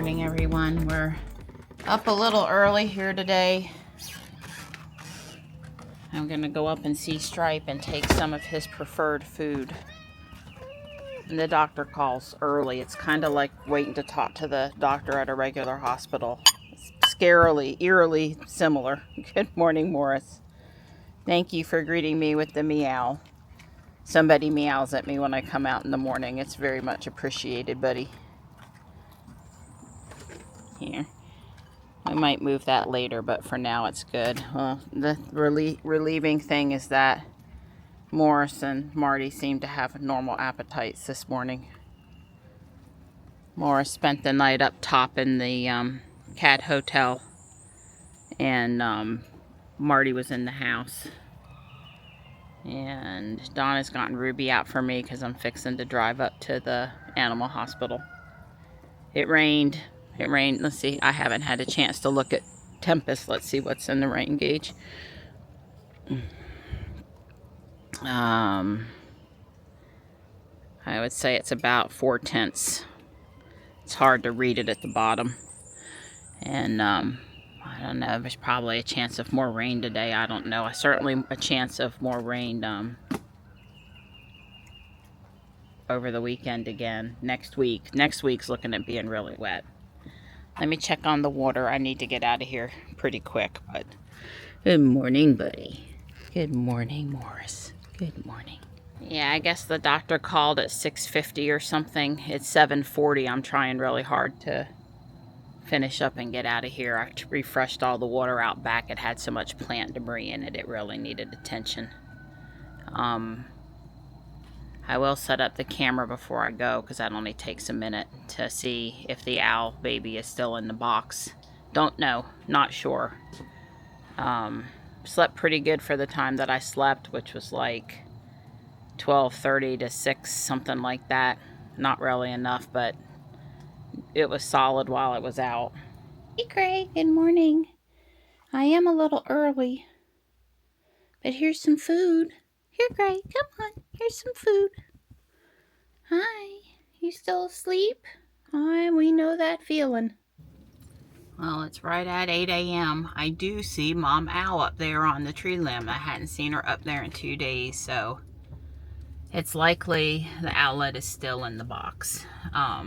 morning, everyone. We're up a little early here today. I'm gonna go up and see Stripe and take some of his preferred food. And the doctor calls early. It's kind of like waiting to talk to the doctor at a regular hospital. It's scarily, eerily similar. Good morning, Morris. Thank you for greeting me with the meow. Somebody meows at me when I come out in the morning. It's very much appreciated, buddy. Here. I might move that later, but for now it's good. Well, the relieving thing is that Morris and Marty seem to have normal appetites this morning. Morris spent the night up top in the cat hotel, and Marty was in the house. And Donna's gotten Ruby out for me because I'm fixing to drive up to the animal hospital. It rained. Let's see. I haven't had a chance to look at Tempest. Let's see what's in the rain gauge. I would say it's about 4/10. It's hard to read it at the bottom. And I don't know. There's probably a chance of more rain today. I don't know. Certainly a chance of more rain over the weekend again. Next week. Next week's looking at being really wet. Let me check on the water. I need to get out of here pretty quick, but good morning, buddy. Good morning, Morris. Good morning. Yeah, I guess the doctor called at 6:50 or something. It's 7:40. I'm trying really hard to finish up and get out of here. I refreshed all the water out back. It had so much plant debris in it. It really needed attention. I will set up the camera before I go because that only takes a minute to see if the owl baby is still in the box. Don't know. Not sure. Slept pretty good for the time that I slept, which was like 12:30 to 6, something like that. Not really enough, but it was solid while I was out. Hey, Craig. Good morning. I am a little early, but here's some food. Here, Craig. Come on. Here's some food. Hi. You still asleep? Hi, we know that feeling. Well, it's right at 8 a.m. I do see Mom Owl up there on the tree limb. I hadn't seen her up there in 2 days, so it's likely the owlet is still in the box. I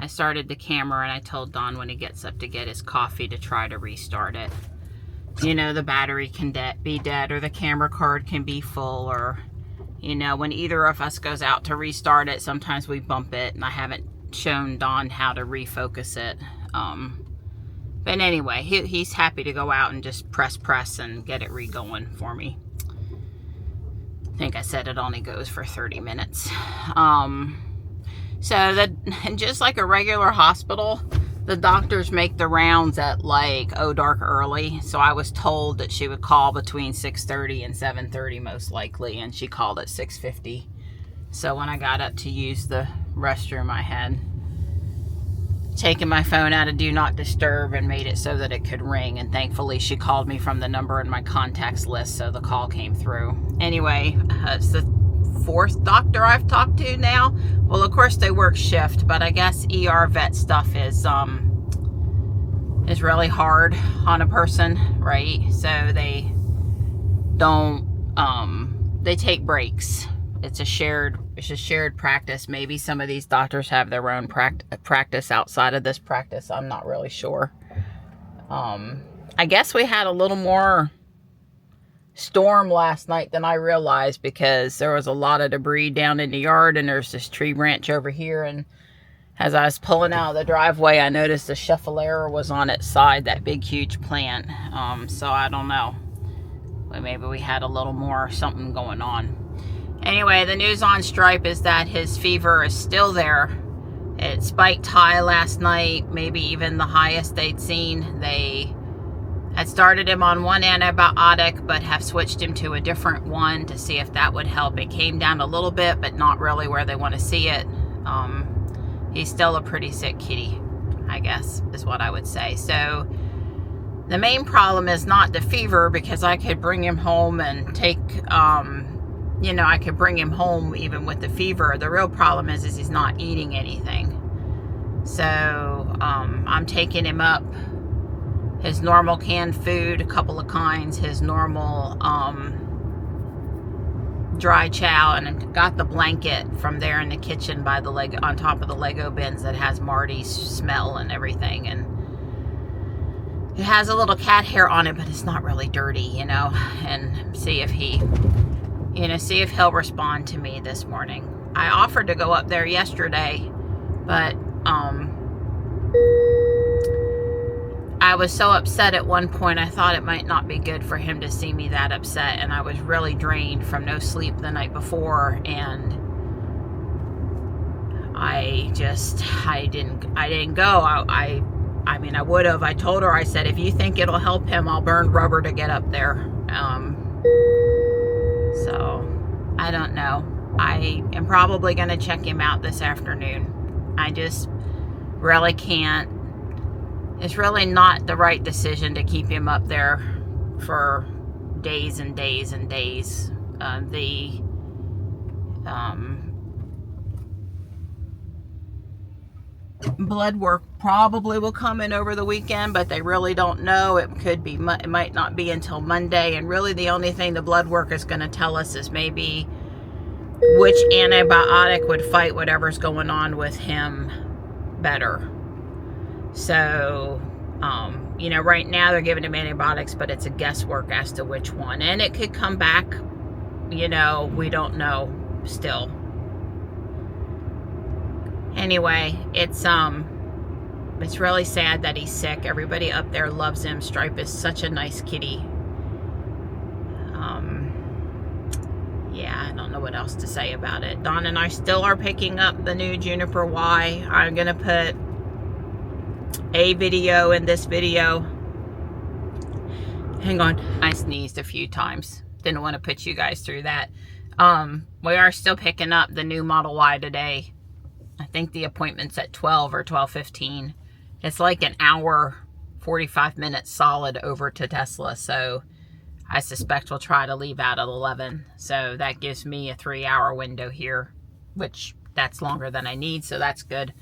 started the camera and I told Don when he gets up to get his coffee to try to restart it. You know, the battery can be dead, or the camera card can be full, or, you know, when either of us goes out to restart it, sometimes we bump it, and I haven't shown Don how to refocus it. But anyway, he's happy to go out and just press and get it re-going for me. I think I said it only goes for 30 minutes. So that, just like a regular hospital, the doctors make the rounds at like dark early. So I was told that she would call between 6:30 and 7:30 most likely, and she called at 6:50. So when I got up to use the restroom, I had taken my phone out of Do Not Disturb and made it so that it could ring, and thankfully she called me from the number in my contacts list, so the call came through. Anyway, it's the 4th doctor I've talked to now. Well, of course they work shift, but I guess ER vet stuff is really hard on a person, right? So they don't they take breaks. It's a shared practice. Maybe some of these doctors have their own practice outside of this practice. I'm not really sure. I guess we had a little more storm last night than I realized, because there was a lot of debris down in the yard, and there's this tree branch over here, and as I was pulling out of the driveway, I noticed the Schefflera was on its side, that big huge plant. So I don't know, maybe we had a little more something going on. Anyway, the news on Stripe is that his fever is still there. It spiked high last night, maybe even the highest they'd seen. They had started him on one antibiotic, but have switched him to a different one to see if that would help. It came down a little bit, but not really where they want to see it. He's still a pretty sick kitty, I guess, is what I would say. So the main problem is not the fever, because I could bring him home and take, I could bring him home even with the fever. The real problem is he's not eating anything. So I'm taking him up his normal canned food, a couple of kinds, his normal dry chow, and I got the blanket from there in the kitchen by the Lego, on top of the Lego bins, that has Marty's smell and everything, and it has a little cat hair on it, but it's not really dirty, you know. And see if he, see if he'll respond to me this morning. I offered to go up there yesterday, but I was so upset at one point, I thought it might not be good for him to see me that upset, and I was really drained from no sleep the night before, and I didn't go. I mean, I would have. I told her, I said, if you think it'll help him, I'll burn rubber to get up there. So, I don't know. I am probably going to check him out this afternoon. I just really can't. It's really not the right decision to keep him up there for days and days and days. The blood work probably will come in over the weekend, but they really don't know. It might not be until Monday, and really the only thing the blood work is going to tell us is maybe which antibiotic would fight whatever's going on with him better. So, right now they're giving him antibiotics, but it's a guesswork as to which one. And it could come back, we don't know still. Anyway, it's really sad that he's sick. Everybody up there loves him. Stripe is such a nice kitty. Yeah, I don't know what else to say about it. Dawn and I still are picking up the new Juniper Y. I'm going to put a video in this video. Hang on. I sneezed a few times. Didn't want to put you guys through that. We are still picking up the new Model Y today. I think the appointment's at 12 or 12:15. It's like an hour, 45 minutes solid over to Tesla. So I suspect we'll try to leave out at 11. So that gives me a 3-hour window here, which that's longer than I need. So that's good.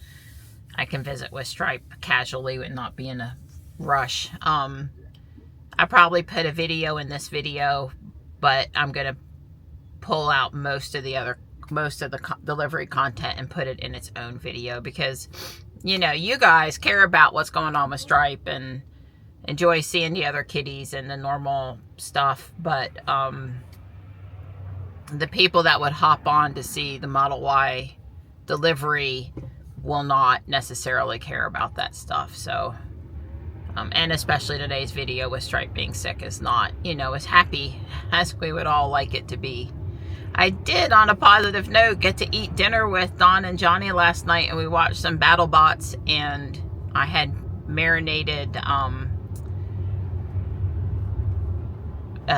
I can visit with Stripe casually and not be in a rush. I probably put a video in this video, but I'm going to pull out most of the delivery content and put it in its own video, because, you guys care about what's going on with Stripe and enjoy seeing the other kitties and the normal stuff. But the people that would hop on to see the Model Y delivery will not necessarily care about that stuff. So, and especially today's video with Stripe being sick is not, as happy as we would all like it to be. I did, on a positive note, get to eat dinner with Don and Johnny last night, and we watched some BattleBots, and I had marinated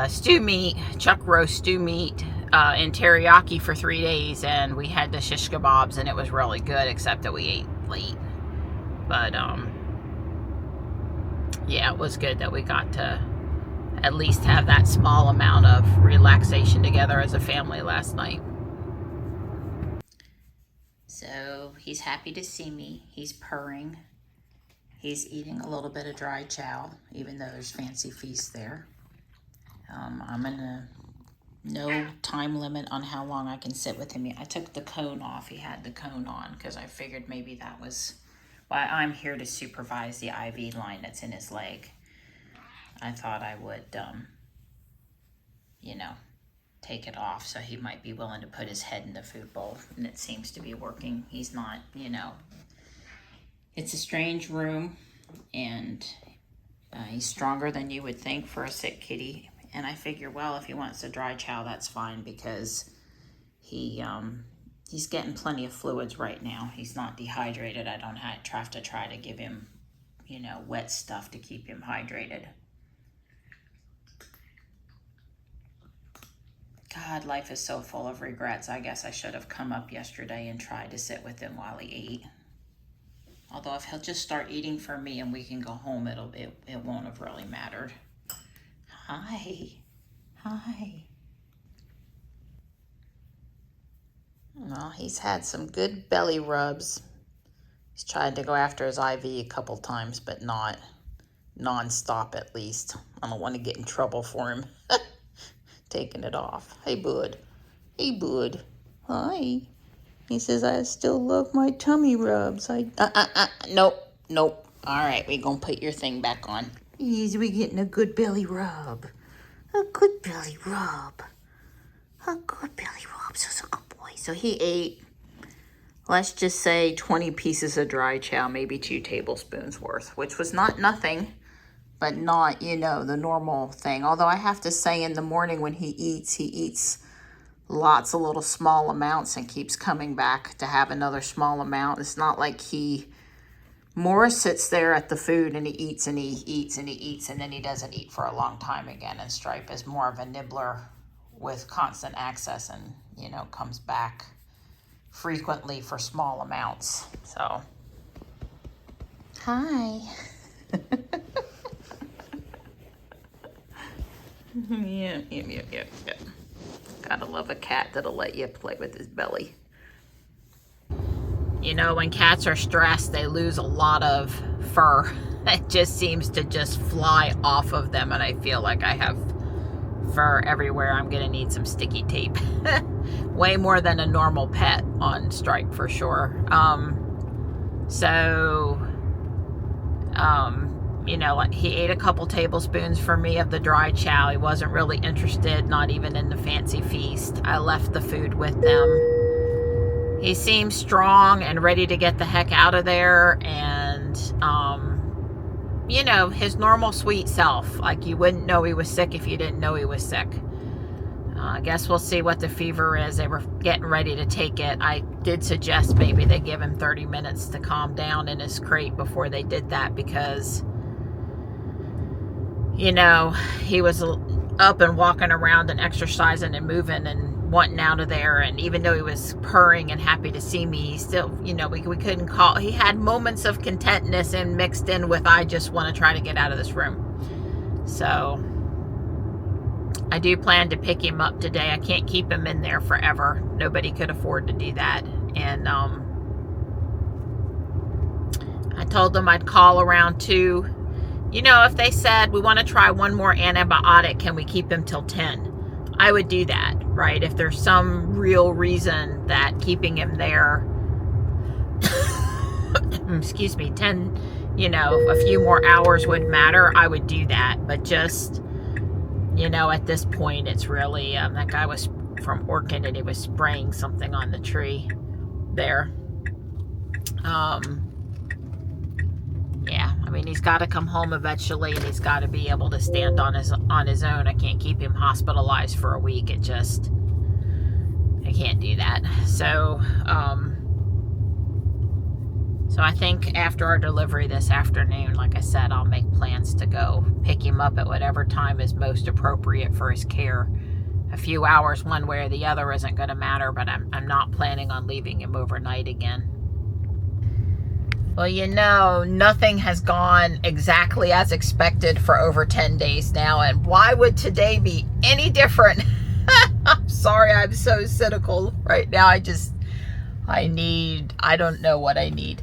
stew meat, chuck roast stew meat in teriyaki for 3 days, and we had the shish kebabs, and it was really good, except that we ate late. But yeah, it was good that we got to at least have that small amount of relaxation together as a family last night. So he's happy to see me. He's purring. He's eating a little bit of dry chow, even though there's fancy feast there. I'm in no time limit on how long I can sit with him. I took the cone off. He had the cone on because I figured maybe that was why I'm here to supervise the IV line that's in his leg. I thought I would, take it off, so he might be willing to put his head in the food bowl, and it seems to be working. He's not, it's a strange room, and he's stronger than you would think for a sick kitty, and I figure, well, if he wants to dry chow, that's fine, because he's getting plenty of fluids right now. He's not dehydrated. I don't have to try to give him, wet stuff to keep him hydrated. God, life is so full of regrets. I guess I should have come up yesterday and tried to sit with him while he ate. Although if he'll just start eating for me and we can go home, it won't have really mattered. Hi. Well, he's had some good belly rubs. He's tried to go after his IV a couple times, but not non-stop at least. I don't want to get in trouble for him taking it off. Hey, bud. Hey, bud. Hi. He says, I still love my tummy rubs. Nope. All right, we're going to put your thing back on. We're getting a good belly rub. A good belly rub. A good belly rub. So a good boy. So he ate, let's just say 20 pieces of dry chow, maybe 2 tablespoons worth, which was not nothing, but not, you know, the normal thing. Although I have to say in the morning when he eats lots of little small amounts and keeps coming back to have another small amount. It's not like Morris sits there at the food and he eats and he eats and he eats and then he doesn't eat for a long time again. And Stripe is more of a nibbler with constant access and, you know, comes back frequently for small amounts. So, hi. Yeah. Gotta love a cat that'll let you play with his belly. You know, when cats are stressed, they lose a lot of fur. It just seems to just fly off of them, and I feel like I have fur everywhere. I'm gonna need some sticky tape. Way more than a normal pet on Stripe for sure. You know, like he ate a couple tablespoons for me of the dry chow. He wasn't really interested, not even in the fancy feast. I left the food with them. He seems strong and ready to get the heck out of there. And, you know, his normal sweet self. Like you wouldn't know he was sick if you didn't know he was sick. I guess we'll see what the fever is. They were getting ready to take it. I did suggest maybe they give him 30 minutes to calm down in his crate before they did that because, you know, he was up and walking around and exercising and moving and wanting out of there. And even though he was purring and happy to see me, he still, you know, we couldn't call. He had moments of contentness and mixed in with, I just want to try to get out of this room. So I do plan to pick him up today. I can't keep him in there forever. Nobody could afford to do that. And I told them I'd call around 2. You know, if they said, we want to try one more antibiotic, can we keep him till 10? I would do that, right? If there's some real reason that keeping him there, excuse me, 10, you know, a few more hours would matter, I would do that. But just, you know, at this point, it's really, that guy was from Orchid and he was spraying something on the tree there. Yeah, I mean, he's got to come home eventually and he's got to be able to stand on his own. I can't keep him hospitalized for a week. I can't do that. So, so I think after our delivery this afternoon, like I said, I'll make plans to go pick him up at whatever time is most appropriate for his care. A few hours one way or the other isn't going to matter, but I'm not planning on leaving him overnight again. Well, you know, nothing has gone exactly as expected for over 10 days now, and why would today be any different? I'm sorry, I'm so cynical right now. I don't know what I need.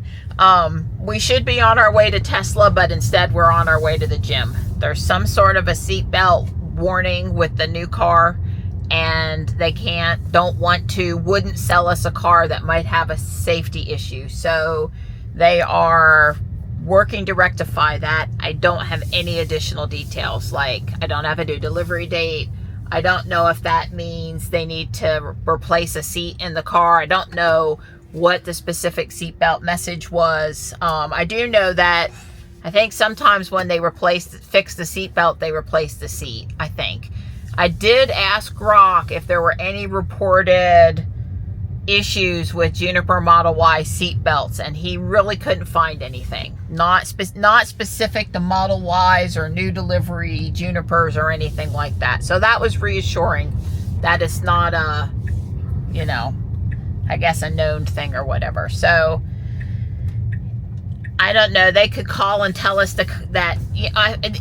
We should be on our way to Tesla, but instead we're on our way to the gym. There's some sort of a seatbelt warning with the new car, and they wouldn't sell us a car that might have a safety issue. So they are working to rectify that. I don't have any additional details. Like, I don't have a new delivery date. I don't know if that means they need to replace a seat in the car. I don't know what the specific seatbelt message was. I do know that I think sometimes when they fix the seatbelt, they replace the seat, I think. I did ask Rock if there were any reported issues with Juniper Model Y seatbelts, and he really couldn't find anything. Not specific to Model Ys or new delivery Junipers or anything like that. So that was reassuring that it's not a, you know, I guess a known thing or whatever. So I don't know. They could call and tell us that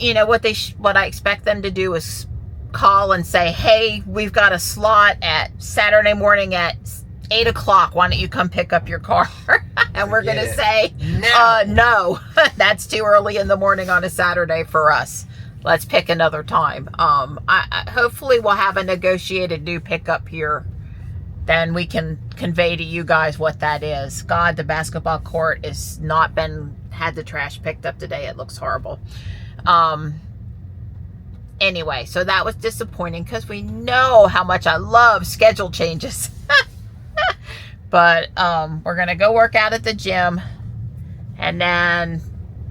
you know what I expect them to do is call and say, hey, we've got a slot at Saturday morning at 8 o'clock, why don't you come pick up your car? And we're going to say, no, that's too early in the morning on a Saturday for us. Let's pick another time. Hopefully we'll have a negotiated new pickup here. Then we can convey to you guys what that is. God, the basketball court has not had the trash picked up today. It looks horrible. Anyway, so that was disappointing because we know how much I love schedule changes. But we're going to go work out at the gym. And then,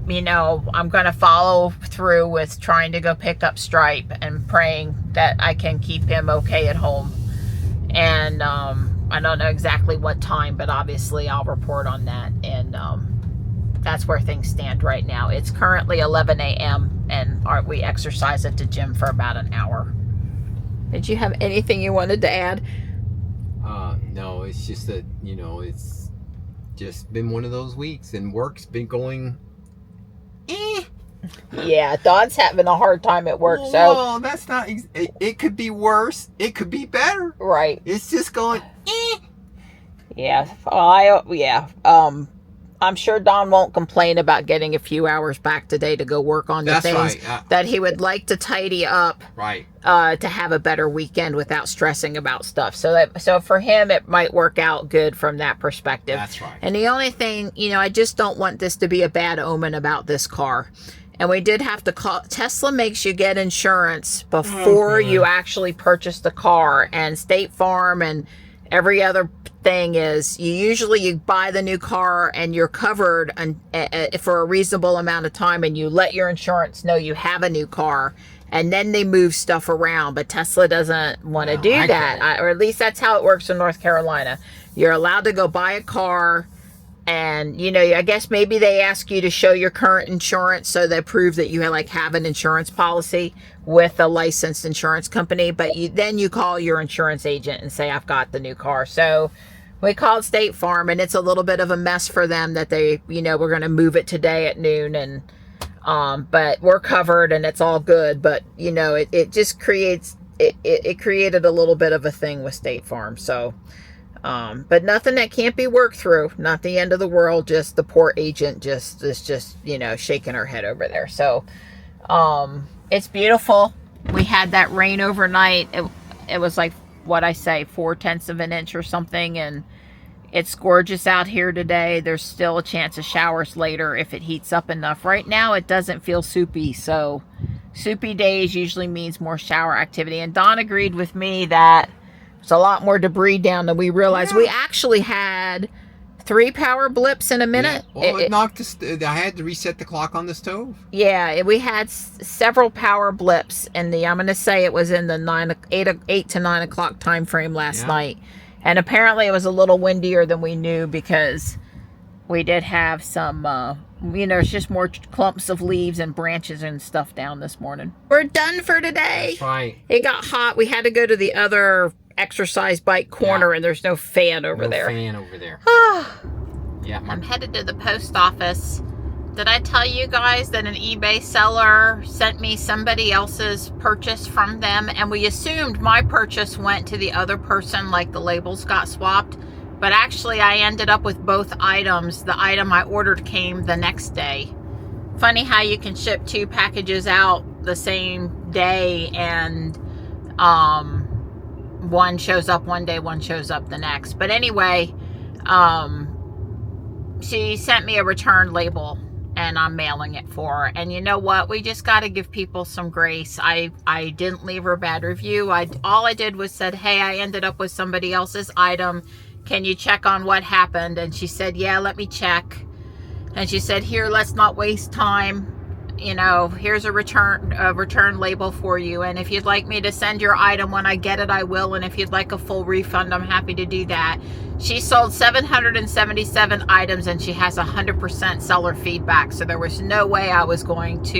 you know, I'm going to follow through with trying to go pick up Stripe and praying that I can keep him okay at home. And I don't know exactly what time, but obviously I'll report on that. And that's where things stand right now. It's currently 11 a.m. and we exercise at the gym for about an hour. Did you have anything you wanted to add? No, it's just that, you know, it's just been one of those weeks and work's been going Yeah, Don's having a hard time at work. So well, that's not it could be worse, it could be better, right? It's just going Yeah. I'm sure Don won't complain about getting a few hours back today to go work on the things that he would like to tidy up, right? To have a better weekend without stressing about stuff. So for him, it might work out good from that perspective. That's right. And the only thing, you know, I just don't want this to be a bad omen about this car. And we did have to call. Tesla makes you get insurance before you actually purchase the car, and State Farm and every other thing is you buy the new car and you're covered for a reasonable amount of time, and you let your insurance know you have a new car, and then they move stuff around. But Tesla doesn't want to do that, or at least that's how it works in North Carolina. You're allowed to go buy a car, and you know, I guess maybe they ask you to show your current insurance so they prove that you have an insurance policy with a licensed insurance company. But then you call your insurance agent and say, I've got the new car. So we called State Farm, and it's a little bit of a mess for them that they, you know, we're going to move it today at noon, and but we're covered and it's all good. But you know, it just created a little bit of a thing with State Farm. So but nothing that can't be worked through. Not the end of the world. Just the poor agent is just, you know, shaking her head over there. So it's beautiful. We had that rain overnight. It was like, what I say, 0.4 of an inch or something, and it's gorgeous out here today. There's still a chance of showers later if it heats up enough. Right now it doesn't feel soupy, so soupy days usually means more shower activity. And Don agreed with me that there's a lot more debris down than we realized. Yeah. We actually had 3 power blips in a minute. Yeah. Well, it knocked I had to reset the clock on the stove. Yeah, we had several power blips in the, I'm going to say it was in the 8 to 9 o'clock time frame last night. And apparently it was a little windier than we knew, because we did have some, you know, it's just more clumps of leaves and branches and stuff down this morning. We're done for today. That's right. It got hot. We had to go to the other exercise bike corner, and there's no fan over there. No fan over there. Yeah, I'm headed to the post office. Did I tell you guys that an eBay seller sent me somebody else's purchase from them, and we assumed my purchase went to the other person, like the labels got swapped, but actually I ended up with both items. The item I ordered came the next day. Funny how you can ship 2 packages out the same day, and one shows up one day, one shows up the next. But anyway, she sent me a return label, and I'm mailing it for her. And you know what? We just got to give people some grace. I didn't leave her a bad review. All I did was said, hey, I ended up with somebody else's item. Can you check on what happened? And she said, yeah, let me check. And she said, here, let's not waste time. You know, here's a return label for you, and if you'd like me to send your item when I get it, I will. And if you'd like a full refund, I'm happy to do that. She sold 777 items, and she has 100% seller feedback, so there was no way I was going to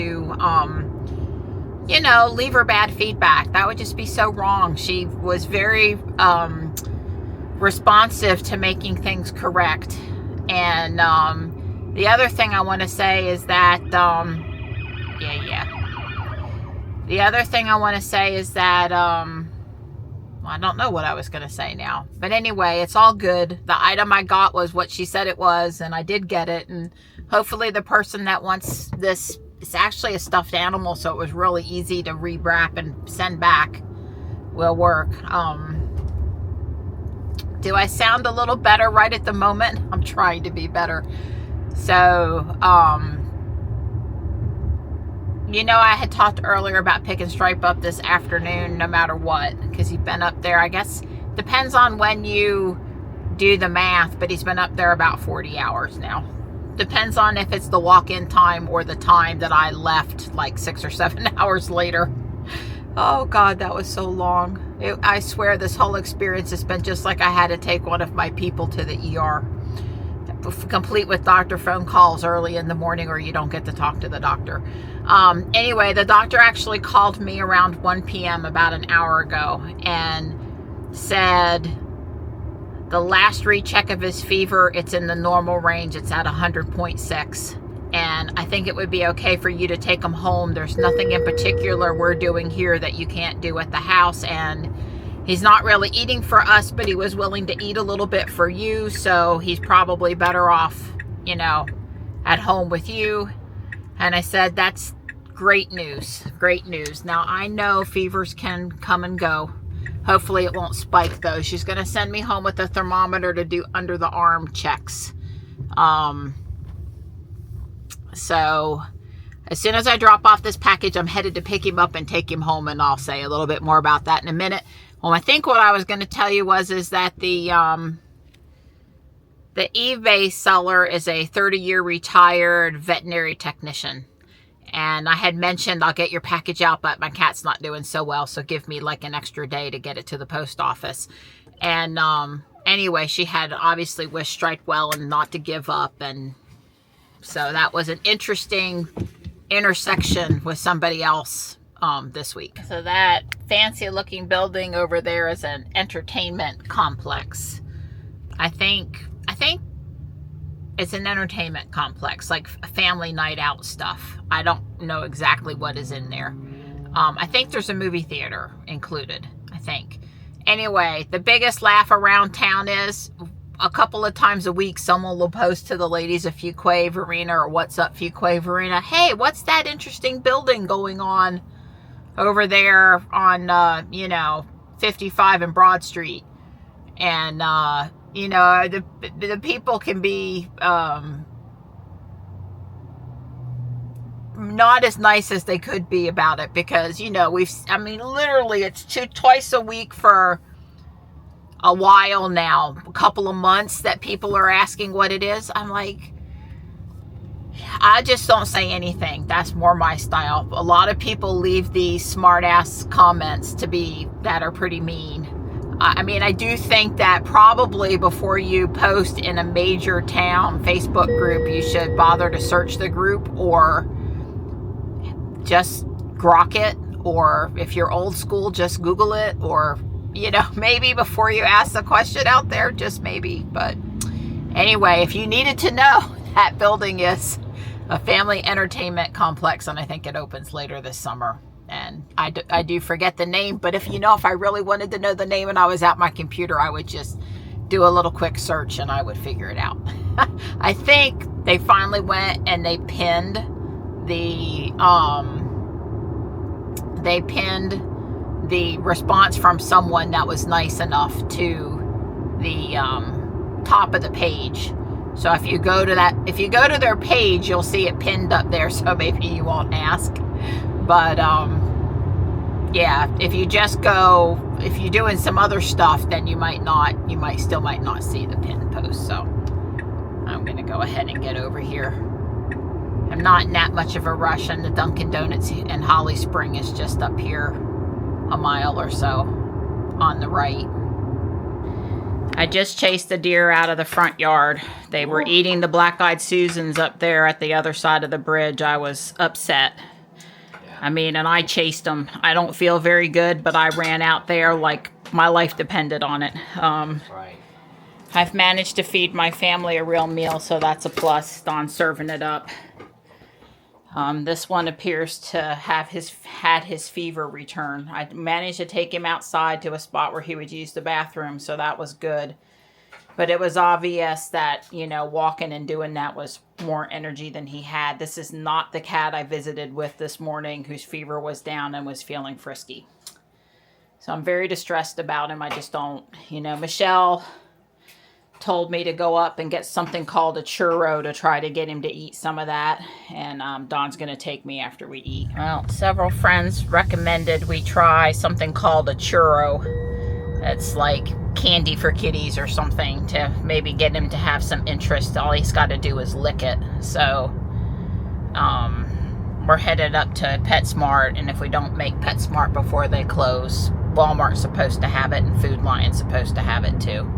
you know, leave her bad feedback. That would just be so wrong. She was very responsive to making things correct. And the other thing I want to say is that the other thing I want to say is that I don't know what I was going to say now. But anyway, it's all good. The item I got was what she said it was, and I did get it. And hopefully the person that wants this, it's actually a stuffed animal, so it was really easy to rewrap and send back, will work. Do I sound a little better right at the moment? I'm trying to be better. So, you know, I had talked earlier about pick and stripe up this afternoon no matter what, because he's been up there, I guess, depends on when you do the math, but he's been up there about 40 hours now. Depends on if it's the walk-in time or the time that I left, like 6 or 7 hours later. Oh God, that was so long. I swear this whole experience has been just like I had to take one of my people to the ER. Complete with doctor phone calls early in the morning, or you don't get to talk to the doctor. Anyway, the doctor actually called me around 1 p.m. about an hour ago and said the last recheck of his fever, it's in the normal range. It's at 100.6. And I think it would be okay for you to take him home. There's nothing in particular we're doing here that you can't do at the house. And he's not really eating for us, but he was willing to eat a little bit for you. So he's probably better off, you know, at home with you. And I said, that's great news. Great news. Now, I know fevers can come and go. Hopefully it won't spike though. She's going to send me home with a thermometer to do under the arm checks. So as soon as I drop off this package, I'm headed to pick him up and take him home, and I'll say a little bit more about that in a minute. Well, I think what I was going to tell you is that the eBay seller is a 30-year retired veterinary technician. And I had mentioned I'll get your package out, but my cat's not doing so well, so give me like an extra day to get it to the post office. And anyway, she had obviously wished Stripe well and not to give up, and so that was an interesting intersection with somebody else this week. So that fancy looking building over there is an entertainment complex. I think it's an entertainment complex, like family night out stuff. I don't know exactly what is in there. I think there's a movie theater included, I think. Anyway, the biggest laugh around town is a couple of times a week, someone will post to the ladies of Fuquay Verena or What's Up Fuquay Verena, hey, what's that interesting building going on over there on, you know, 55 and Broad Street? And, you know, the people can be not as nice as they could be about it, because, you know, I mean, literally it's twice a week for a while now, a couple of months, that people are asking what it is. I'm like, I just don't say anything. That's more my style. A lot of people leave these smart ass comments that are pretty mean. I mean, I do think that probably before you post in a major town Facebook group, you should bother to search the group, or just grok it, or if you're old school, just Google it, or, you know, maybe before you ask the question out there, just maybe. But anyway, if you needed to know, that building is a family entertainment complex, and I think it opens later this summer. And I do forget the name, but if I really wanted to know the name and I was at my computer, I would just do a little quick search and I would figure it out. I think they finally went and they pinned the response from someone that was nice enough to the top of the page. So if you go to their page, you'll see it pinned up there, so maybe you won't ask. But yeah, if you just go, if you're doing some other stuff, then you still might not see the pinned post. So I'm gonna go ahead and get over here. I'm not in that much of a rush, and the Dunkin' Donuts in Holly Spring is just up here a mile or so on the right. I just chased the deer out of the front yard. They were eating the black-eyed Susans up there at the other side of the bridge. I was upset. I mean, and I chased them. I don't feel very good, but I ran out there like my life depended on it. Right. I've managed to feed my family a real meal, so that's a plus on serving it up. This one appears to have had his fever return. I managed to take him outside to a spot where he would use the bathroom, so that was good. But it was obvious that, you know, walking and doing that was more energy than he had. This is not the cat I visited with this morning whose fever was down and was feeling frisky. So I'm very distressed about him. I just don't, you know, Michelle told me to go up and get something called a churro to try to get him to eat some of that. And Dawn's going to take me after we eat. Well, several friends recommended we try something called a churro. It's like candy for kitties or something to maybe get him to have some interest. All he's got to do is lick it. So we're headed up to PetSmart, and if we don't make PetSmart before they close, Walmart's supposed to have it and Food Lion's supposed to have it too.